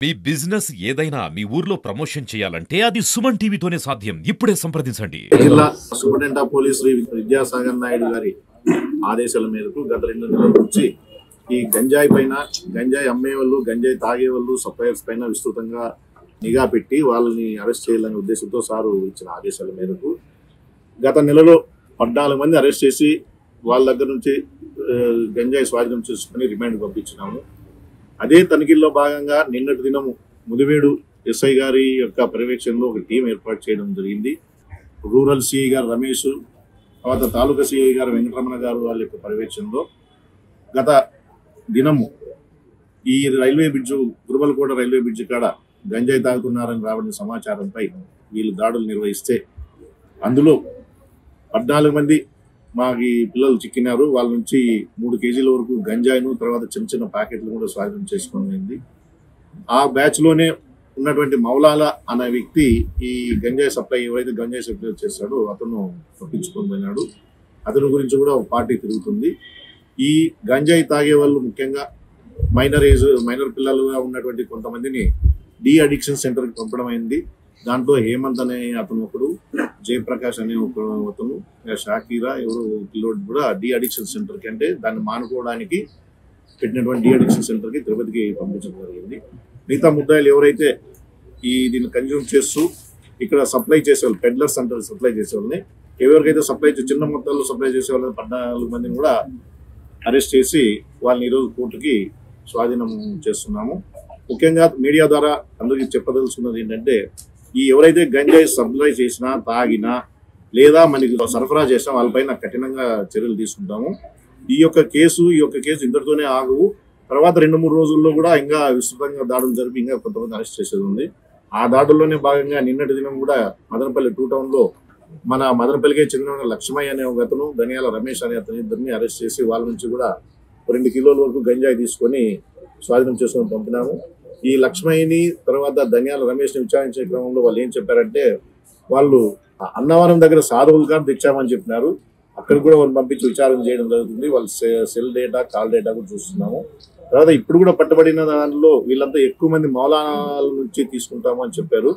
మీ business ఏదైనా మీ ఊర్లో promotion చేయాలంటే అది సుమన్ టీవీతోనే సాధ్యం. ఇప్పుడే సంప్రదించండి. జిల్లా superintendent of police Shri Vidyasagar Naidu గారి ఆదేశాల మేరకు గత 2 నెలల నుంచి ఈ గంజాయి పైన, గంజాయి అమ్మేవాళ్ళు, గంజాయి తాగేవాళ్ళు, సప్లయర్స్ పైన విస్తృతంగా నిఘా పెట్టి వాళ్ళని అరెస్ట్ చేయాలనే ఉద్దేశంతో సారు ఇచ్చిన ఆదేశాల మేరకు గత నెలలో 14 మంది అరెస్ట్ చేసి వాళ్ళ దగ్గర నుంచి గంజాయి స్వాధీనం చేసుకుని రిమాండ్ పంపించినాము. అదే తనిఖీల్లో భాగంగా నిన్నటి దినము ముదివేడు ఎస్ఐ గారి యొక్క పర్యవేక్షణలో ఒక టీం ఏర్పాటు చేయడం జరిగింది. రూరల్ సిఐ గారు రమేష్, తర్వాత తాలూకా సిఐ గారు వెంకటరమణ గారు వాళ్ళ యొక్క పర్యవేక్షణలో గత దినము ఈ railway bridge Gurubalakota railway bridge కాడ గంజాయి తాగుతున్నారని రాబడిన సమాచారంపై వీళ్ళు దాడులు నిర్వహిస్తే అందులో 14 మంది మాకి పిల్లలు చిక్కినారు. వాళ్ళ నుంచి 3 కేజీల వరకు గంజాయిను, తర్వాత చిన్న చిన్న ప్యాకెట్లు కూడా స్వాధీనం చేసుకుని ఆ బ్యాచ్ లోనే ఉన్నటువంటి మౌలాల అనే వ్యక్తి ఈ గంజాయి సప్లై, ఎవరైతే గంజాయి సప్లై చేస్తాడో అతను తప్పించుకొని పోయినాడు. అతని గురించి కూడా ఒక పార్టీ తిరుగుతుంది. ఈ గంజాయి తాగే వాళ్ళు ముఖ్యంగా మైనర్ పిల్లలుగా ఉన్నటువంటి కొంతమందిని డి అడిక్షన్ సెంటర్కి పంపడం అయింది. దాంట్లో హేమంత్ అనే అతను ఒకడు, జయప్రకాష్ అనే ఒక అతను, షాకీరా ఎవరు పిల్లోడు కూడా డి అడిక్షన్ సెంటర్కి, అంటే దాన్ని మానుకోవడానికి పెట్టినటువంటి డి అడిక్షన్ సెంటర్కి తిరుపతికి పంపించడం జరిగింది. మిగతా ముద్దాయిలు ఎవరైతే దీన్ని కన్జ్యూమ్ చేస్తూ ఇక్కడ సప్లై చేసేవాళ్ళు, పెడ్లర్స్ అంటారు, సప్లై చేసేవాళ్ళని, ఎవరికైతే చిన్న మొత్తాల్లో సప్లై చేసేవాళ్ళని 14 మందిని కూడా అరెస్ట్ చేసి వాళ్ళని ఈరోజు కోర్టుకి స్వాధీనం చేస్తున్నాము. ముఖ్యంగా మీడియా ద్వారా అందరికీ చెప్పదలుచుకున్నది ఏంటంటే, ఎవరైతే గంజాయి సప్లై చేసినా, తాగినా, లేదా మనకి సరఫరా చేసినా వాళ్ళపైన కఠినంగా చర్యలు తీసుకుంటాము. ఈ యొక్క కేసు ఇంతటితోనే ఆగవు. తర్వాత 2-3 రోజుల్లో కూడా ఇంకా విస్తృతంగా దాడులు జరిపి ఇంకా కొంతమంది అరెస్ట్ చేసేది ఉంది. ఆ దాడుల్లోనే భాగంగా నిన్నటి దినం కూడా మదనపల్లి 2 టౌన్ లో మన మదనపల్లికే చెందిన లక్ష్మయ్య అనే ఒక అతను, ధనియాల రమేష్ అనే అతని ఇద్దరిని అరెస్ట్ చేసి వాళ్ళ నుంచి కూడా 2 కిలోల వరకు గంజాయి తీసుకొని స్వాధీనం చేసుకొని పంపినాము. ఈ లక్ష్మయ్యని తర్వాత ధనియాల రమేష్ని విచారించే క్రమంలో వాళ్ళు ఏం చెప్పారంటే, వాళ్ళు అన్నవరం దగ్గర సాధువులు గారు తెచ్చామని చెప్పినారు. అక్కడ కూడా వాళ్ళు పంపించి విచారణ చేయడం జరుగుతుంది. వాళ్ళు సెల్ డేటా, కాల్ డేటా కూడా చూస్తున్నాము. తర్వాత ఇప్పుడు కూడా పట్టబడిన దానిలో వీళ్ళంతా ఎక్కువ మంది మౌలాల నుంచి తీసుకుంటాము అని చెప్పారు.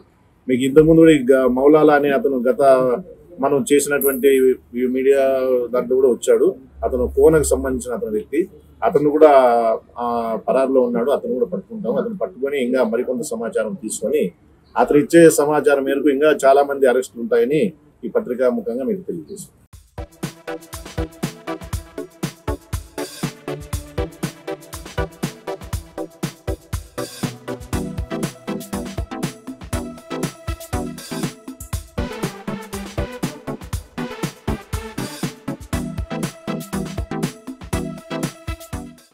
మీకు ఇంతకుముందు కూడా మౌలాల అనే అతను గత మనం చేసినటువంటి మీడియా దాంట్లో కూడా వచ్చాడు. అతను కోనకు సంబంధించిన అతని వ్యక్తి, అతను కూడా పరారులో ఉన్నాడు. అతను కూడా పట్టుకుంటాము. అతను పట్టుకొని ఇంకా మరికొంత సమాచారం తీసుకొని అతను ఇచ్చే సమాచారం మేరకు ఇంకా చాలా మంది అరెస్టులు ఉంటాయని ఈ పత్రికా ముఖంగా మీకు తెలియజేస్తాం.